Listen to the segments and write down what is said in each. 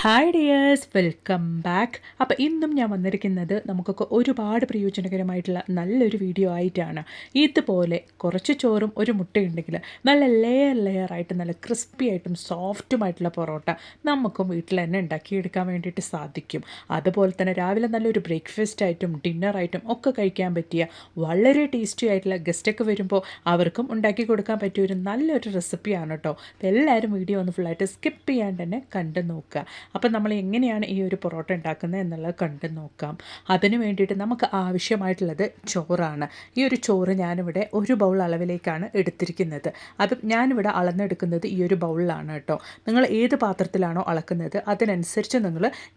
Hi dears, welcome back. അപ്പോൾ ഇന്നും ഞാൻ വന്നിരിക്കുന്നത് നമുക്കൊക്കെ ഒരുപാട് പ്രയോജനകരമായിട്ടുള്ള നല്ലൊരു വീഡിയോ ആയിട്ടാണ്. ഇതുപോലെ കുറച്ച് ചോറും ഒരു മുട്ടയുണ്ടെങ്കിൽ നല്ല ലെയറായിട്ട് നല്ല ക്രിസ്പി ആയിട്ടും സോഫ്റ്റുമായിട്ടുള്ള പൊറോട്ട നമുക്കും വീട്ടിൽ തന്നെ ഉണ്ടാക്കിയെടുക്കാൻ വേണ്ടിയിട്ട് സാധിക്കും. അതുപോലെ തന്നെ രാവിലെ നല്ലൊരു ബ്രേക്ക്ഫാസ്റ്റ് ആയിട്ടും ഡിന്നറായിട്ടും ഒക്കെ കഴിക്കാൻ പറ്റിയ വളരെ ടേസ്റ്റി ആയിട്ടുള്ള ഗസ്റ്റൊക്കെ വരുമ്പോൾ അവർക്കും ഉണ്ടാക്കി കൊടുക്കാൻ പറ്റിയ ഒരു നല്ലൊരു റെസിപ്പിയാണ് കേട്ടോ. അപ്പോൾ എല്ലാവരും വീഡിയോ ഒന്ന് ഫുള്ളായിട്ട് സ്കിപ്പ് ചെയ്യാണ്ട് തന്നെ കണ്ടു നോക്കുക. അപ്പം നമ്മൾ എങ്ങനെയാണ് ഈ ഒരു പൊറോട്ട ഉണ്ടാക്കുന്നത് എന്നുള്ളത് കണ്ടു നോക്കാം. അതിന് വേണ്ടിയിട്ട് നമുക്ക് ആവശ്യമായിട്ടുള്ളത് ചോറാണ്. ഈ ഒരു ചോറ് ഞാനിവിടെ ഒരു ബൗൾ അളവിലേക്കാണ് എടുത്തിരിക്കുന്നത്. അത് ഞാനിവിടെ അളന്നെടുക്കുന്നത് ഈ ഒരു ബൗളിലാണ് കേട്ടോ. നിങ്ങൾ ഏത് പാത്രത്തിലാണോ അളക്കുന്നത് അതിനനുസരിച്ച്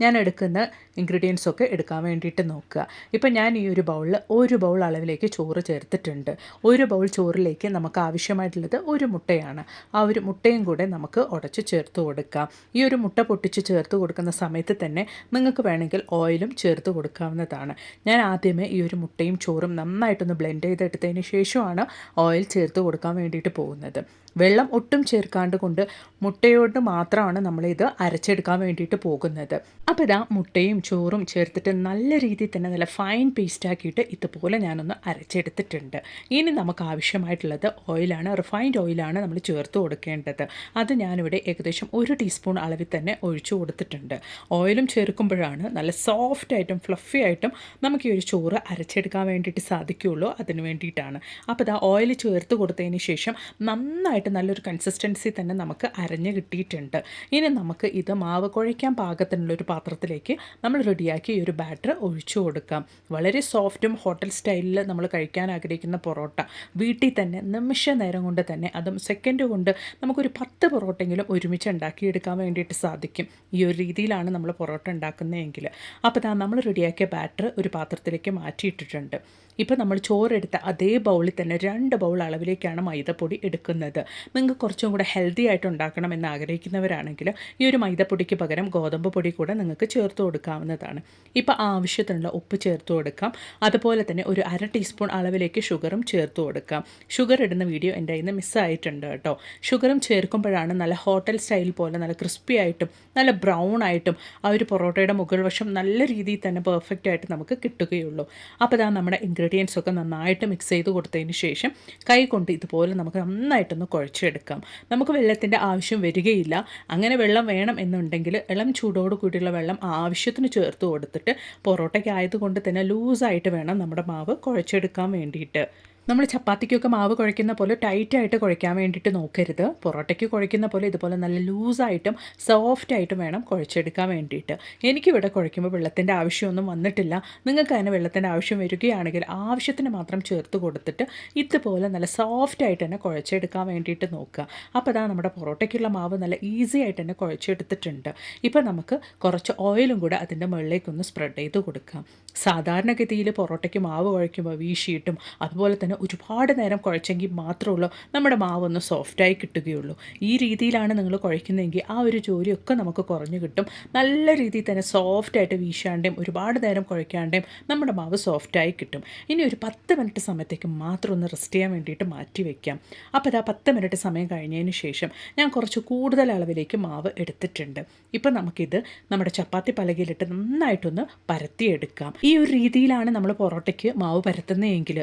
ഞാൻ എടുക്കുന്ന ഇൻഗ്രീഡിയൻസ് ഒക്കെ എടുക്കാൻ വേണ്ടിയിട്ട് നോക്കുക. ഇപ്പം ഞാൻ ഈ ഒരു ബൗളിൽ ഒരു ബൗൾ അളവിലേക്ക് ചോറ് ചേർത്തിട്ടുണ്ട്. ഒരു ബൗൾ ചോറിലേക്ക് നമുക്ക് ആവശ്യമായിട്ടുള്ളത് ഒരു മുട്ടയാണ്. ആ ഒരു മുട്ടയും കൂടെ നമുക്ക് ഉടച്ച് ചേർത്ത് കൊടുക്കാം. ഈ ഒരു മുട്ട പൊട്ടിച്ച് ചേർത്ത് കൊടുക്കുന്ന സമയത്ത് തന്നെ നിങ്ങൾക്ക് വേണമെങ്കിൽ ഓയിലും ചേർത്ത് കൊടുക്കാവുന്നതാണ്. ഞാൻ ആദ്യമേ ഈ ഒരു മുട്ടയും ചോറും നന്നായിട്ടൊന്ന് ബ്ലെൻഡ് ചെയ്തെടുത്തതിന് ശേഷമാണ് ഓയിൽ ചേർത്ത് കൊടുക്കാൻ വേണ്ടിയിട്ട് പോകുന്നത്. വെള്ളം ഒട്ടും ചേർക്കാണ്ട് കൊണ്ട് മുട്ടയോട് മാത്രമാണ് നമ്മളിത് അരച്ചെടുക്കാൻ വേണ്ടിയിട്ട് പോകുന്നത്. അപ്പോൾ ഇതാ മുട്ടയും ചോറും ചേർത്തിട്ട് നല്ല രീതിയിൽ തന്നെ നല്ല ഫൈൻ പേസ്റ്റ് ആക്കിയിട്ട് ഇതുപോലെ ഞാനൊന്ന് അരച്ചെടുത്തിട്ടുണ്ട്. ഇനി നമുക്ക് ആവശ്യമായിട്ടുള്ളത് ഓയിലാണ്. റിഫൈൻഡ് ഓയിലാണ് നമ്മൾ ചേർത്ത് കൊടുക്കേണ്ടത്. അത് ഞാനിവിടെ ഏകദേശം 1 ടീസ്പൂൺ അളവിൽ തന്നെ ഒഴിച്ചു കൊടുത്തിട്ടുണ്ട്. ഓയിലും ചേർക്കുമ്പോഴാണ് നല്ല സോഫ്റ്റ് ആയിട്ടും ഫ്ലഫി ആയിട്ടും നമുക്ക് ഈ ഒരു ചോറ് അരച്ചെടുക്കാൻ വേണ്ടിയിട്ട് സാധിക്കുകയുള്ളൂ. അതിന് വേണ്ടിയിട്ടാണ്. അപ്പോൾ ഇതാ ഓയിൽ ചേർത്ത് കൊടുത്തതിന് ശേഷം നന്നായിട്ട് നല്ലൊരു കൺസിസ്റ്റൻസി തന്നെ നമുക്ക് അരഞ്ഞ് കിട്ടിയിട്ടുണ്ട്. ഇനി നമുക്ക് ഇത് മാവ് കുഴയ്ക്കാൻ പാകത്തിനുള്ളൊരു പാത്രത്തിലേക്ക് നമ്മൾ റെഡിയാക്കി ഈ ഒരു ബാറ്റർ ഒഴിച്ചു കൊടുക്കാം. വളരെ സോഫ്റ്റും ഹോട്ടൽ സ്റ്റൈലിൽ നമ്മൾ കഴിക്കാൻ ആഗ്രഹിക്കുന്ന പൊറോട്ട വീട്ടിൽ തന്നെ നിമിഷ നേരം കൊണ്ട് തന്നെ, അതും സെക്കൻഡ് കൊണ്ട് നമുക്കൊരു 10 പൊറോട്ടയെങ്കിലും ഒരുമിച്ച് ഉണ്ടാക്കിയെടുക്കാൻ വേണ്ടിയിട്ട് സാധിക്കും. ഈ ഒരു രീതിയിലാണ് നമ്മൾ പൊറോട്ട ഉണ്ടാക്കുന്നതെങ്കിൽ. അപ്പോൾ നമ്മൾ റെഡിയാക്കിയ ബാറ്റർ ഒരു പാത്രത്തിലേക്ക് മാറ്റിയിട്ടിട്ടുണ്ട്. ഇപ്പോൾ നമ്മൾ ചോറെടുത്ത അതേ ബൗളിൽ തന്നെ 2 ബൗൾ അളവിലേക്കാണ് മൈദപ്പൊടി എടുക്കുന്നത്. നിങ്ങൾക്ക് കുറച്ചും കൂടെ ഹെൽത്തി ആയിട്ട് ഉണ്ടാക്കണം എന്ന് ആഗ്രഹിക്കുന്നവരാണെങ്കിൽ ഈ ഒരു മൈദപ്പൊടിക്ക് പകരം ഗോതമ്പ് പൊടി കൂടെ നിങ്ങൾക്ക് ചേർത്ത് കൊടുക്കാവുന്നതാണ്. ഇപ്പോൾ ആവശ്യത്തിനുള്ള ഉപ്പ് ചേർത്ത് കൊടുക്കാം. അതുപോലെ തന്നെ ഒരു 1/2 ടീസ്പൂൺ അളവിലേക്ക് ഷുഗറും ചേർത്ത് കൊടുക്കാം. ഷുഗർ ഇടുന്ന വീഡിയോ എൻ്റെ കയ്യിൽ നിന്ന് മിസ്സായിട്ടുണ്ട് കേട്ടോ. ഷുഗറും ചേർക്കുമ്പോഴാണ് നല്ല ഹോട്ടൽ സ്റ്റൈൽ പോലെ നല്ല ക്രിസ്പി ആയിട്ടും നല്ല ബ്രൗൺ ആയിട്ടും ആ ഒരു പൊറോട്ടയുടെ മുകൾ വശം നല്ല രീതിയിൽ തന്നെ പെർഫെക്റ്റ് ആയിട്ട് നമുക്ക് കിട്ടുകയുള്ളൂ. അപ്പോൾ നമ്മുടെ ഇൻഗ്രീഡിയൻസ് ഒക്കെ നന്നായിട്ട് മിക്സ് ചെയ്ത് കൊടുത്തതിന് ശേഷം കൈ കൊണ്ട് ഇതുപോലെ നമുക്ക് നന്നായിട്ടൊന്ന് കുഴച്ചെടുക്കാം. നമുക്ക് വെള്ളത്തിൻ്റെ ആവശ്യം വരികയില്ല. അങ്ങനെ വെള്ളം വേണം എന്നുണ്ടെങ്കിൽ ഇളം ചൂടോട് കൂടിയുള്ള വെള്ളം ആവശ്യത്തിന് ചേർത്ത് കൊടുത്തിട്ട് പൊറോട്ടയ്ക്ക് ആയതുകൊണ്ട് തന്നെ ലൂസായിട്ട് വേണം നമ്മുടെ മാവ് കുഴച്ചെടുക്കാൻ വേണ്ടിയിട്ട്. നമ്മൾ ചപ്പാത്തിക്കൊക്കെ മാവ് കുഴയ്ക്കുന്ന പോലെ ടൈറ്റായിട്ട് കുഴയ്ക്കാൻ വേണ്ടിയിട്ട് നോക്കരുത്. പൊറോട്ടയ്ക്ക് കുഴയ്ക്കുന്ന പോലെ ഇതുപോലെ നല്ല ലൂസായിട്ടും സോഫ്റ്റായിട്ടും വേണം കുഴച്ചെടുക്കാൻ വേണ്ടിയിട്ട്. എനിക്കിവിടെ കുഴയ്ക്കുമ്പോൾ വെള്ളത്തിൻ്റെ ആവശ്യമൊന്നും വന്നിട്ടില്ല. നിങ്ങൾക്ക് അതിന് വെള്ളത്തിൻ്റെ ആവശ്യം വരികയാണെങ്കിൽ ആവശ്യത്തിന് മാത്രം ചേർത്ത് കൊടുത്തിട്ട് ഇതുപോലെ നല്ല സോഫ്റ്റായിട്ട് തന്നെ കുഴച്ചെടുക്കാൻ വേണ്ടിയിട്ട് നോക്കുക. അപ്പോൾ നമ്മുടെ പൊറോട്ടയ്ക്കുള്ള മാവ് നല്ല ഈസി ആയിട്ട് തന്നെ കുഴച്ചെടുത്തിട്ടുണ്ട്. ഇപ്പോൾ നമുക്ക് കുറച്ച് ഓയിലും കൂടെ അതിൻ്റെ മുകളിലേക്കൊന്ന് സ്പ്രെഡ് ചെയ്ത് കൊടുക്കാം. സാധാരണഗതിയിൽ പൊറോട്ടയ്ക്ക് മാവ് കുഴയ്ക്കുമ്പോൾ വീശിയിട്ടും അതുപോലെ തന്നെ ഒരുപാട് നേരം കുഴച്ചെങ്കിൽ മാത്രമുള്ളൂ നമ്മുടെ മാവൊന്ന് സോഫ്റ്റായി കിട്ടുകയുള്ളൂ. ഈ രീതിയിലാണ് നിങ്ങൾ കുഴയ്ക്കുന്നതെങ്കിൽ ആ ഒരു ജോലിയൊക്കെ നമുക്ക് കുറഞ്ഞു കിട്ടും. നല്ല രീതിയിൽ തന്നെ സോഫ്റ്റായിട്ട് വീശാണ്ടേയും ഒരുപാട് നേരം കുഴയ്ക്കാണ്ടേയും നമ്മുടെ മാവ് സോഫ്റ്റായി കിട്ടും. ഇനി ഒരു 10 മിനിറ്റ് സമയത്തേക്ക് മാത്രം ഒന്ന് റെസ്റ്റ് ചെയ്യാൻ വേണ്ടിയിട്ട് മാറ്റി വയ്ക്കാം. അപ്പോൾ 10 മിനിറ്റ് സമയം കഴിഞ്ഞതിന് ശേഷം ഞാൻ കുറച്ച് കൂടുതൽ അളവിലേക്ക് മാവ് എടുത്തിട്ടുണ്ട്. ഇപ്പം നമുക്കിത് നമ്മുടെ ചപ്പാത്തി പലകയിലിട്ട് നന്നായിട്ടൊന്ന് പരത്തിയെടുക്കാം. ഈ ഒരു രീതിയിലാണ് നമ്മൾ പൊറോട്ടയ്ക്ക് മാവ് പരത്തുന്നതെങ്കിൽ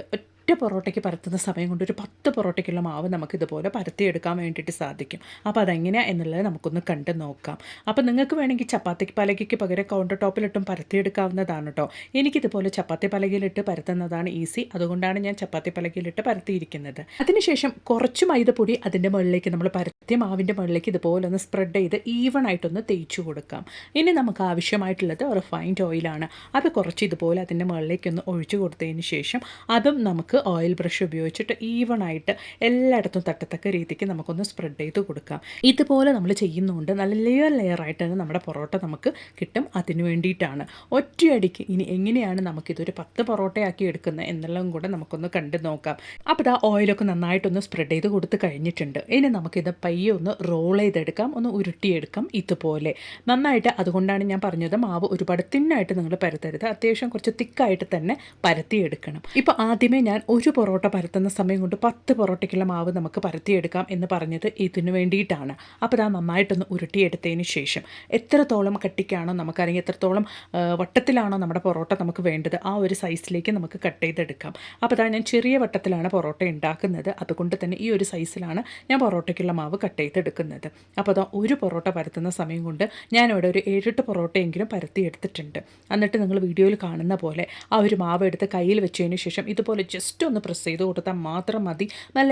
പൊറോട്ടയ്ക്ക് പരത്തുന്ന സമയം കൊണ്ട് ഒരു 10 പൊറോട്ടയ്ക്കുള്ള മാവ് നമുക്കിതുപോലെ പരത്തിയെടുക്കാൻ വേണ്ടിയിട്ട് സാധിക്കും. അപ്പോൾ അതെങ്ങനെയാണ് എന്നുള്ളത് നമുക്കൊന്ന് കണ്ട് നോക്കാം. അപ്പോൾ നിങ്ങൾക്ക് വേണമെങ്കിൽ ചപ്പാത്തി പലകയ്ക്ക് പകരം കൗണ്ടർ ടോപ്പിലിട്ടും പരത്തിയെടുക്കാവുന്നതാണ് കേട്ടോ. എനിക്കിതുപോലെ ചപ്പാത്തി പലകയിലിട്ട് പരത്തുന്നതാണ് ഈസി. അതുകൊണ്ടാണ് ഞാൻ ചപ്പാത്തി പലകയിലിട്ട് പരത്തിയിരിക്കുന്നത്. അതിനുശേഷം കുറച്ച് മൈദപ്പൊടി അതിൻ്റെ മുകളിലേക്ക് നമ്മൾ പരത്തിയ മാവിൻ്റെ മുകളിലേക്ക് ഇതുപോലെ ഒന്ന് സ്പ്രെഡ് ചെയ്ത് ഈവൺ ആയിട്ടൊന്ന് തേച്ച് കൊടുക്കാം. ഇനി നമുക്ക് ആവശ്യമായിട്ടുള്ളത് റിഫൈൻഡ് ഓയിലാണ്. അത് കുറച്ച് ഇതുപോലെ അതിൻ്റെ മുകളിലേക്കൊന്ന് ഒഴിച്ചു കൊടുത്തതിന് ശേഷം അതും നമുക്ക് ഓയിൽ ബ്രഷ് ഉപയോഗിച്ചിട്ട് ഈവൺ ആയിട്ട് എല്ലായിടത്തും തട്ടത്തക്ക രീതിക്ക് നമുക്കൊന്ന് സ്പ്രെഡ് ചെയ്ത് കൊടുക്കാം. ഇതുപോലെ നമ്മൾ ചെയ്യുന്നതുകൊണ്ട് നല്ല ലെയറായിട്ട് തന്നെ നമ്മുടെ പൊറോട്ട നമുക്ക് കിട്ടും. അതിന് വേണ്ടിയിട്ടാണ് ഒറ്റയടിക്ക്. ഇനി എങ്ങനെയാണ് നമുക്കിതൊരു 10 പൊറോട്ടയാക്കി എടുക്കുന്നത് എന്നുള്ളതും കൂടെ നമുക്കൊന്ന് കണ്ടു നോക്കാം. അപ്പോൾ ഓയിലൊക്കെ നന്നായിട്ടൊന്ന് സ്പ്രെഡ് ചെയ്ത് കൊടുത്ത് കഴിഞ്ഞിട്ടുണ്ട്. ഇനി നമുക്കിത് പയ്യെ ഒന്ന് റോൾ ചെയ്തെടുക്കാം, ഒന്ന് ഉരുട്ടിയെടുക്കാം ഇതുപോലെ നന്നായിട്ട്. അതുകൊണ്ടാണ് ഞാൻ പറഞ്ഞത് മാവ് ഒരുപാട് തിന്നായിട്ട് നിങ്ങൾ പരത്തരുത്, അത്യാവശ്യം കുറച്ച് തിക്കായിട്ട് തന്നെ പരത്തിയെടുക്കണം. ഇപ്പോൾ ആദ്യമേ ഞാൻ ഒരു പൊറോട്ട പരത്തുന്ന സമയം കൊണ്ട് 10 പൊറോട്ടയ്ക്കുള്ള മാവ് നമുക്ക് പരത്തിയെടുക്കാം എന്ന് പറഞ്ഞത് ഇതിനു വേണ്ടിയിട്ടാണ്. അപ്പോൾ അത് നന്നായിട്ടൊന്ന് ഉരുട്ടിയെടുത്തതിന് ശേഷം എത്രത്തോളം കട്ടിക്കാണോ നമുക്കറിയാം, എത്രത്തോളം വട്ടത്തിലാണോ നമ്മുടെ പൊറോട്ട നമുക്ക് വേണ്ടത് ആ ഒരു സൈസിലേക്ക് നമുക്ക് കട്ട് ചെയ്തെടുക്കാം. അപ്പോൾ അതാ ഞാൻ ചെറിയ വട്ടത്തിലാണ് പൊറോട്ട ഉണ്ടാക്കുന്നത്, അതുകൊണ്ട് തന്നെ ഈ ഒരു സൈസിലാണ് ഞാൻ പൊറോട്ടയ്ക്കുള്ള മാവ് കട്ട് ചെയ്തെടുക്കുന്നത്. അപ്പോൾ അതാ ഒരു പൊറോട്ട പരത്തുന്ന സമയം കൊണ്ട് ഞാനിവിടെ ഒരു 7-8 പൊറോട്ടയെങ്കിലും പരത്തിയെടുത്തിട്ടുണ്ട്. എന്നിട്ട് നിങ്ങൾ വീഡിയോയിൽ കാണുന്ന പോലെ ആ ഒരു മാവ് എടുത്ത് കയ്യിൽ വെച്ചതിന് ശേഷം ഇതുപോലെ ജസ്റ്റ് ഒന്ന് പ്രസ് ചെയ്ത് കൊടുത്താൽ മാത്രം മതി. നല്ല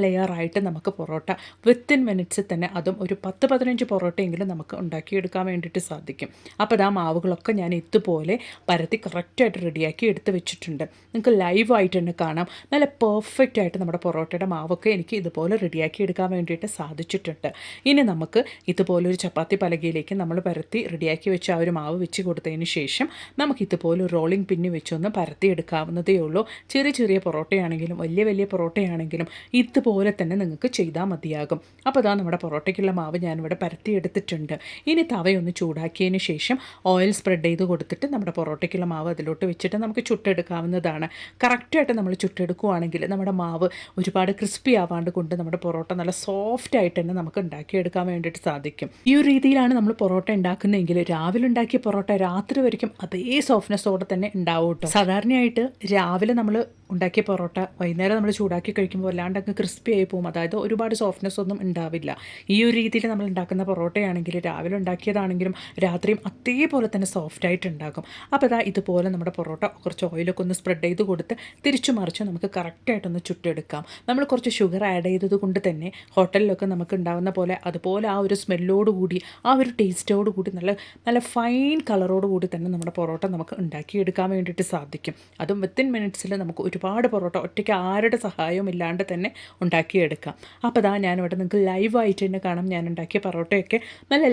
ലെയർ ആയിട്ട് നമുക്ക് പൊറോട്ട വിത്തിൻ മിനിറ്റ്സിൽ തന്നെ, അതും ഒരു 10-15 പൊറോട്ടയെങ്കിലും നമുക്ക് ഉണ്ടാക്കിയെടുക്കാൻ വേണ്ടിയിട്ട് സാധിക്കും. അപ്പോൾ ആ മാവുകളൊക്കെ ഞാൻ ഇതുപോലെ പരത്തി കറക്റ്റായിട്ട് റെഡിയാക്കി എടുത്ത് വെച്ചിട്ടുണ്ട്. നിങ്ങൾക്ക് ലൈവായിട്ട് തന്നെ കാണാം. നല്ല പെർഫെക്റ്റ് ആയിട്ട് നമ്മുടെ പൊറോട്ടയുടെ മാവൊക്കെ എനിക്ക് ഇതുപോലെ റെഡിയാക്കി എടുക്കാൻ വേണ്ടിയിട്ട് സാധിച്ചിട്ടുണ്ട്. ഇനി നമുക്ക് ഇതുപോലെ ഒരു ചപ്പാത്തി പലകയിലേക്ക് നമ്മൾ പരത്തി റെഡിയാക്കി വെച്ച ആ ഒരു മാവ് വെച്ച് കൊടുത്തതിന് ശേഷം നമുക്ക് ഇതുപോലെ റോളിംഗ് പിന്നി വെച്ചൊന്ന് പരത്തി എടുക്കാവുന്നതേ ഉള്ളൂ. ചെറിയ ചെറിയ പൊറോട്ടയാണെങ്കിലും വലിയ പൊറോട്ടയാണെങ്കിലും ഇതുപോലെ തന്നെ നിങ്ങൾക്ക് ചെയ്താൽ മതിയാകും. അപ്പോൾ അതാ നമ്മുടെ പൊറോട്ടയ്ക്കുള്ള മാവ് ഞാനിവിടെ പരത്തി എടുത്തിട്ടുണ്ട്. ഇനി തവയൊന്ന് ചൂടാക്കിയതിന് ശേഷം ഓയിൽ സ്പ്രെഡ് ചെയ്ത് കൊടുത്തിട്ട് നമ്മുടെ പൊറോട്ടയ്ക്കുള്ള മാവ് അതിലോട്ട് വെച്ചിട്ട് നമുക്ക് ചുട്ടെടുക്കാവുന്നതാണ്. കറക്റ്റായിട്ട് നമ്മൾ ചുട്ടെടുക്കുകയാണെങ്കിൽ നമ്മുടെ മാവ് ഒരുപാട് ക്രിസ്പി ആവാണ്ട് കൊണ്ട് നമ്മുടെ പൊറോട്ട നല്ല സോഫ്റ്റ് ആയിട്ട് തന്നെ നമുക്ക് ഉണ്ടാക്കിയെടുക്കാൻ വേണ്ടിയിട്ട് സാധിക്കും. ഈ ഒരു രീതിയിലാണ് നമ്മൾ പൊറോട്ട ഉണ്ടാക്കുന്നതെങ്കിൽ രാവിലെ ഉണ്ടാക്കിയ പൊറോട്ട രാത്രി വரைക്കും അതേ സോഫ്റ്റ്നെസ്സോടെ തന്നെ ഉണ്ടാവും കേട്ടോ. സാധാരണയായിട്ട് രാവിലെ നമ്മൾ ഉണ്ടാക്കിയ പൊറോട്ട വൈകുന്നേരം നമ്മൾ ചൂടാക്കി കഴിക്കുമ്പോൾ വല്ലാണ്ട് അങ്ങ് ക്രിസ്പി ആയി പോകും, അതായത് ഒരുപാട് സോഫ്റ്റ്നെസ് ഒന്നും ഉണ്ടാവില്ല. ഈ ഒരു രീതിയിൽ നമ്മൾ ഉണ്ടാക്കുന്ന പൊറോട്ടയാണെങ്കിൽ രാവിലെ ഉണ്ടാക്കിയതാണെങ്കിലും രാത്രിയും അതേപോലെ തന്നെ സോഫ്റ്റായിട്ട് ഉണ്ടാകും. അപ്പോൾ ഇതുപോലെ നമ്മുടെ പൊറോട്ട കുറച്ച് ഓയിലൊക്കെ ഒന്ന് സ്പ്രെഡ് ചെയ്ത് കൊടുത്ത് തിരിച്ചു മറിച്ച് നമുക്ക് കറക്റ്റായിട്ടൊന്ന് ചുട്ടെടുക്കാം. നമ്മൾ കുറച്ച് ഷുഗർ ആഡ് ചെയ്തത് കൊണ്ട് തന്നെ ഹോട്ടലിലൊക്കെ നമുക്ക് ഉണ്ടാകുന്ന പോലെ അതുപോലെ ആ ഒരു സ്മെല്ലോട് കൂടി ആ ഒരു ടേസ്റ്റോട് കൂടി നല്ല ഫൈൻ കളറോട് കൂടി തന്നെ നമ്മുടെ പൊറോട്ട നമുക്ക് ഉണ്ടാക്കിയെടുക്കാൻ വേണ്ടിയിട്ട് സാധിക്കും. അതും വിത്തിൻ മിനിറ്റ്സിൽ നമുക്ക് ഒരുപാട് പൊറോട്ട ഒറ്റയ്ക്ക് ആരുടെ സഹായവും ഇല്ലാണ്ട് തന്നെ ഉണ്ടാക്കിയെടുക്കാം. അപ്പോൾ ഞാനിവിടെ നിങ്ങൾക്ക് ലൈവായിട്ട് തന്നെ കാണാം. ഞാൻ ഉണ്ടാക്കിയ പൊറോട്ടയൊക്കെ നല്ല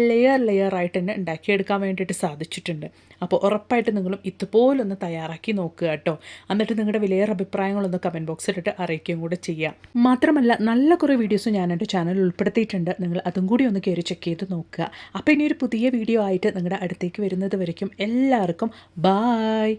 ലെയർ ആയിട്ട് തന്നെ ഉണ്ടാക്കിയെടുക്കാൻ വേണ്ടിയിട്ട് സാധിച്ചിട്ടുണ്ട്. അപ്പോൾ ഉറപ്പായിട്ട് നിങ്ങളും ഇതുപോലൊന്ന് തയ്യാറാക്കി നോക്കുക കേട്ടോ. എന്നിട്ട് നിങ്ങളുടെ വിലയേറെ അഭിപ്രായങ്ങളൊന്ന് കമൻറ്റ് ബോക്സിലിട്ട് അറിയിക്കുകയും കൂടെ ചെയ്യാം. മാത്രമല്ല നല്ല കുറേ വീഡിയോസ് ഞാൻ എൻ്റെ ചാനലിൽ ഉൾപ്പെടുത്തിയിട്ടുണ്ട്, നിങ്ങൾ അതും കൂടി ഒന്ന് കയറി ചെക്ക് ചെയ്ത് നോക്കുക. അപ്പോൾ ഇനി ഒരു പുതിയ വീഡിയോ ആയിട്ട് നിങ്ങളുടെ അടുത്തേക്ക് വരുന്നത് വരയ്ക്കും എല്ലാവർക്കും ബായ്.